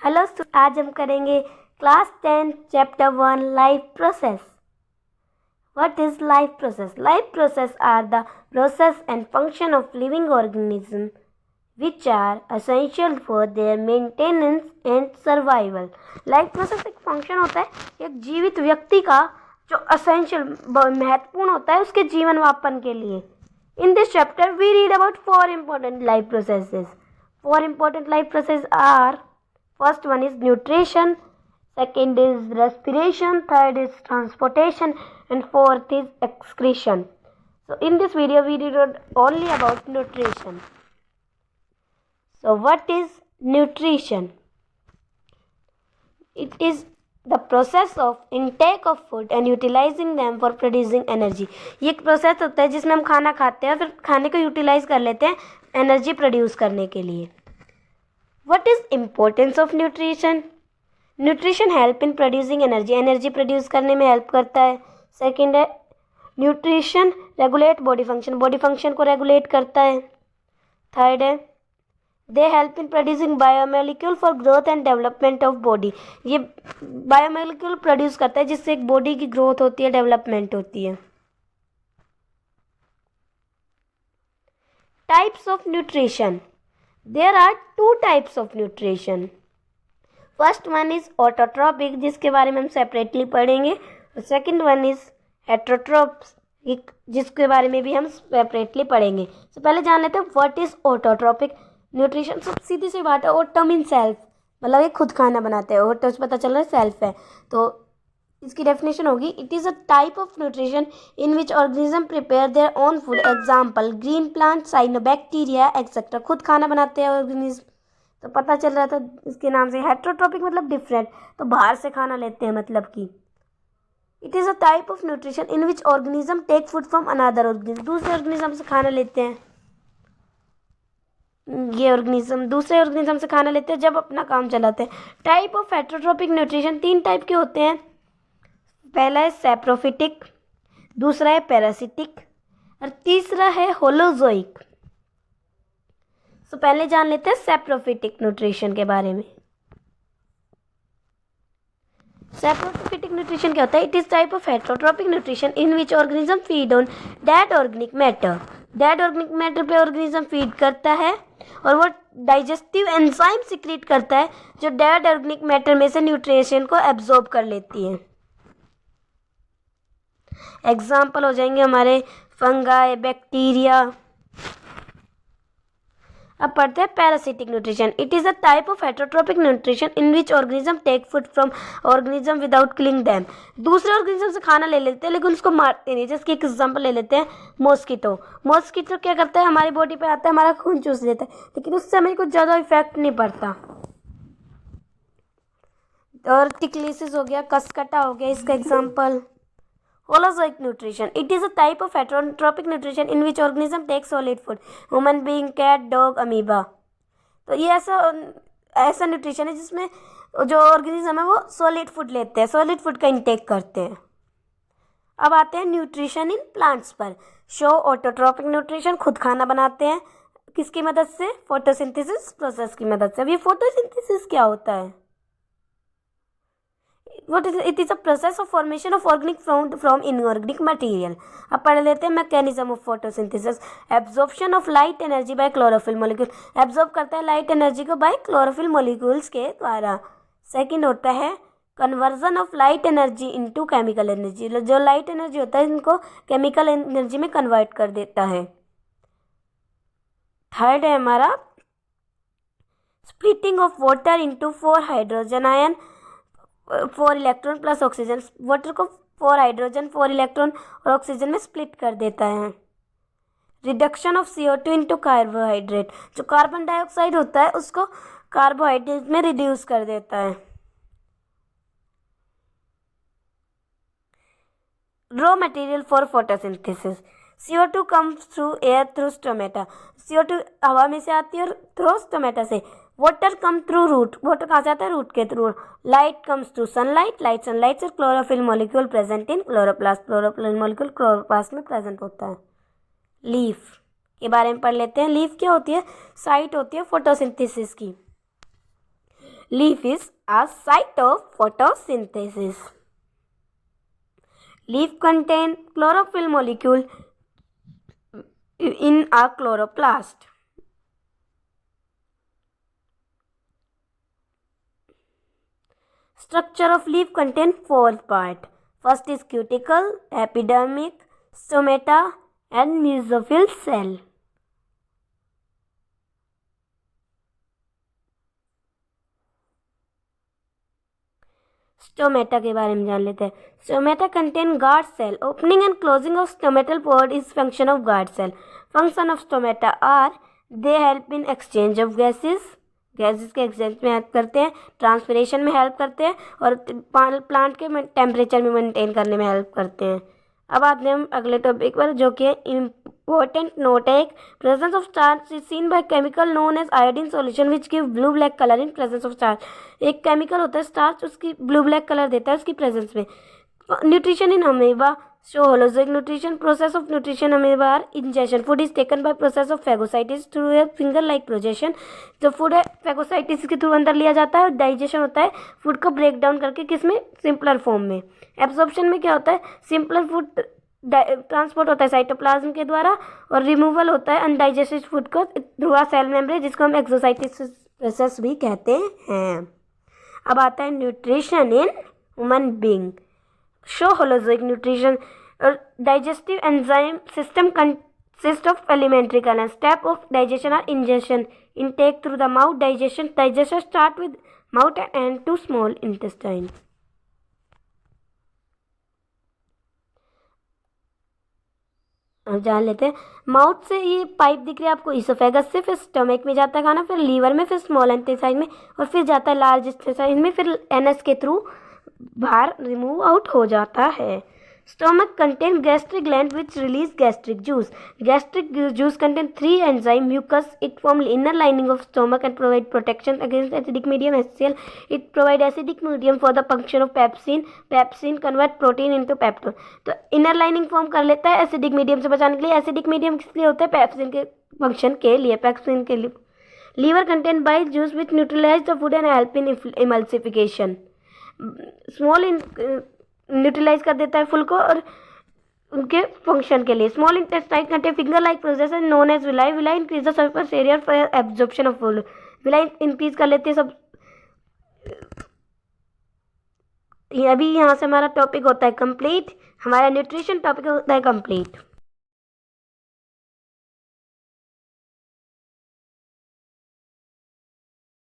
Hello, आज हम करेंगे class 10 chapter 1 life process. What is life process? Life process are the process and function of living organisms which are essential for their maintenance and survival. Life process एक function होता है एक जीवित व्यक्ति का जो असेंशियल महत्वपूर्ण होता है उसके जीवन यापन के लिए. In this chapter we read about four important life processes. Four important life processes are: first one is nutrition, second is respiration, third is transportation, and fourth is excretion. So in this video we read only about nutrition. So what is nutrition? It is the process of intake of food and utilizing them for producing energy. ये एक process होता है जिसमें हम खाना खाते हैं फिर खाने को यूटिलाइज कर लेते हैं एनर्जी प्रोड्यूस करने के लिए. What is importance of nutrition? Nutrition help in producing energy, energy produce करने में हेल्प करता है. सेकेंड है nutrition regulate body function, body function को रेगुलेट करता है. थर्ड है दे help in producing biomolecule for growth and development of body. ये बायोमोलिक्यूल प्रोड्यूस करता है जिससे एक बॉडी की ग्रोथ होती है, डेवलपमेंट होती है. Types of nutrition. There are two types of nutrition. First one is autotrophic जिसके बारे में हम सेपरेटली पढ़ेंगे. सेकंड वन इज हेटरोट्रॉपिक जिसके बारे में भी हम सेपरेटली पढ़ेंगे. तो पहले जान लेते हैं व्हाट इज ऑटोट्रॉपिक न्यूट्रिशन. सब सीधी सी बात है, ऑटो मीन सेल्फ, मतलब ये खुद खाना बनाते हैं. ऑटो से पता चल रहा है सेल्फ है, तो इसकी डेफिनेशन होगी it is a type of nutrition in which organism prepare their own food. Example green plant, cyanobacteria etcetera. खुद खाना बनाते हैं ऑर्गेनिज्म, तो पता चल रहा था इसके नाम से. हेट्रोट्रॉपिक मतलब डिफरेंट, तो बाहर से खाना लेते हैं मतलब कि. It is a type of nutrition in which organism take food from another organism. दूसरे ऑर्गेनिज्म से खाना लेते हैं. ये ऑर्गेनिज्म दूसरे ऑर्गेनिज्म से खाना लेते हैं जब अपना काम चलाते हैं. टाइप ऑफ हेट्रोट्रॉपिक न्यूट्रिशन तीन टाइप के होते हैं. पहला है सैप्रोफिटिक, दूसरा है पैरासिटिक और तीसरा है होलोजोइक. तो पहले जान लेते हैं सैप्रोफिटिक न्यूट्रिशन के बारे में. सैप्रोफिटिक न्यूट्रिशन क्या होता है? It is type of heterotrophic nutrition in which organism feed on dead organic matter. Dead organic matter पे ऑर्गेनिज्म फीड करता है और वो डाइजेस्टिव एंजाइम सिक्रीट करता है जो डेड ऑर्गेनिक मैटर में से न्यूट्रिशन को एब्जॉर्ब कर लेती है. एग्जाम्पल हो जाएंगे हमारे फंगाई, बैक्टीरिया. अब पढ़ते हैं parasitic nutrition. It is a type of heterotrophic nutrition in which organism take food from organism without killing them. दूसरे ऑर्गेनिज्म से खाना ले लेते हैं लेकिन उसको मारते नहीं. जैसे कि एक एग्जाम्पल ले लेते हैं मॉस्किटो. मॉस्किटो क्या करता है, हमारी बॉडी पे आता है, हमारा खून चूस लेता है, लेकिन उससे हमें कुछ ज़्यादा इफेक्ट नहीं पड़ता. और टिकलिसिस हो गया, कसकटा हो गया इसका example. Holozoic nutrition. It is a type of heterotropic nutrition in which organism takes solid food. Human being, cat, dog, amoeba. तो ये ऐसा न्यूट्रिशन है जिसमें जो ऑर्गेनिज्म है वो सॉलिड फूड लेते हैं, सॉलिड फूड का इंटेक करते हैं. अब आते हैं न्यूट्रिशन इन प्लांट्स पर. शो ऑटोट्रॉपिक न्यूट्रिशन, खुद खाना बनाते हैं. किसकी मदद से? फोटोसिंथेसिस प्रोसेस की मदद से. अब ये फोटोसिंथेसिस क्या होता है? What is it? It is a process of formation of organic from inorganic material. अब पढ़ लेते हैं mechanism of photosynthesis. Absorption of light energy by chlorophyll molecule. Absorb करता है लाइट एनर्जी को बाय क्लोरोफिल मॉलिक्यूल्स के द्वारा. सेकंड होता है conversion of light energy into chemical energy. जो लाइट एनर्जी होता है इनको केमिकल एनर्जी में कन्वर्ट कर देता है. थर्ड है हमारा splitting of water into 4 hydrogen ion 4 electron plus oxygen. Water को 4 हाइड्रोजन 4 इलेक्ट्रॉन और ऑक्सीजन में स्प्लिट कर देता है. Reduction of CO2 into carbohydrate. जो कार्बन डाइऑक्साइड होता है उसको कार्बोहाइड्रेट में रिड्यूस कर देता है. Raw material for photosynthesis. CO2 comes through air through stomata. CO2 हवा में से आती है और थ्रू स्टोमेटा से. Water come through root. Water कहाँ से आता है? रूट के through. Light comes through sunlight. Light sunlight से chlorophyll molecule present in chloroplast. Chlorophyll molecule chloroplast में प्रेजेंट होता है. लीफ के बारे में पढ़ लेते हैं. लीफ क्या होती है? साइट होती है फोटोसिंथेसिस की. Leaf is a site of photosynthesis. Leaf contain chlorophyll molecule in a chloroplast. Structure of leaf contain 4 parts. First is cuticle, epidermic, stomata and mesophyll cell. Stomata के बारे में जान लेते हैं. Stomata contain guard cell. Opening and closing of stomatal pore is function of guard cell. Function of stomata are they help in exchange of gases के exchange में help करते हैं, ट्रांसपिरेशन में हेल्प करते हैं और प्लांट के टेम्परेचर में मेंटेन करने में हेल्प करते हैं. अब आते हैं हम अगले टॉपिक पर जो कि इम्पोर्टेंट नोट है. Presence of starch is seen by chemical known as iodine solution which give blue black colour in presence of starch. एक केमिकल होता है स्टार्च, उसकी ब्लू ब्लैक कलर देता है उसकी प्रेजेंस में. Nutrition in amoeba show holozoic nutrition. Process of nutrition amoeba are ingestion. Food is taken by process of phagocytosis through a finger like projection. जो food है फेगोसाइटिस के थ्रू अंदर लिया जाता है और डाइजेशन होता है फूड को ब्रेक डाउन करके किसमें, सिंपलर फॉर्म में. एब्जॉर्प्शन में क्या होता है, सिंपलर फूड ट्रांसपोर्ट होता है साइटोप्लाज्म के द्वारा और रिमूवल होता है अनडाइजेस्टेड फूड को थ्रू अ सेल मेम्ब्रेन जिसको हम एक्सोसाइटिस प्रोसेस भी कहते हैं. अब आता है nutrition in human being. Show holozoic nutrition. Digestive enzyme system consist of alimentary colour. Step of digestion are ingestion, intake through the mouth. Digestion start with mouth and end to small intestine. अब जान लेते हैं. Mouth से ये pipe दिख रही है आपको, इसोफेगस से, फिर स्टमक में जाता है खाना, फिर लीवर में, फिर स्मॉल इंटेस्टाइन में और फिर जाता है लार्ज इंटेस्टाइन में, फिर एनएस के थ्रू बाहर रिमूव आउट हो जाता है. Stomach contain gastric gland which release gastric juice. Gastric juice contain 3 enzyme. Mucus it form inner lining of stomach and provide protection against acidic medium HCl. It provide acidic medium for the function of pepsin. Pepsin convert protein into peptone. तो inner lining form कर लेता है acidic medium से बचाने के लिए. Acidic medium किस लिए होता है, पेप्सिन के फंक्शन के लिए, पेप्सिन के लिए. Liver contain bile juice which neutralize the food and help in emulsification. Small neutralize कर देता है फूल को और उनके फंक्शन के लिए. Small intestine contain finger like process known as villi. Villi increase the surface area for absorption of food. Villi increase कर लेते हैं सब. अभी यहाँ से हमारा टॉपिक होता है कंप्लीट. हमारा न्यूट्रिशन टॉपिक होता है कंप्लीट.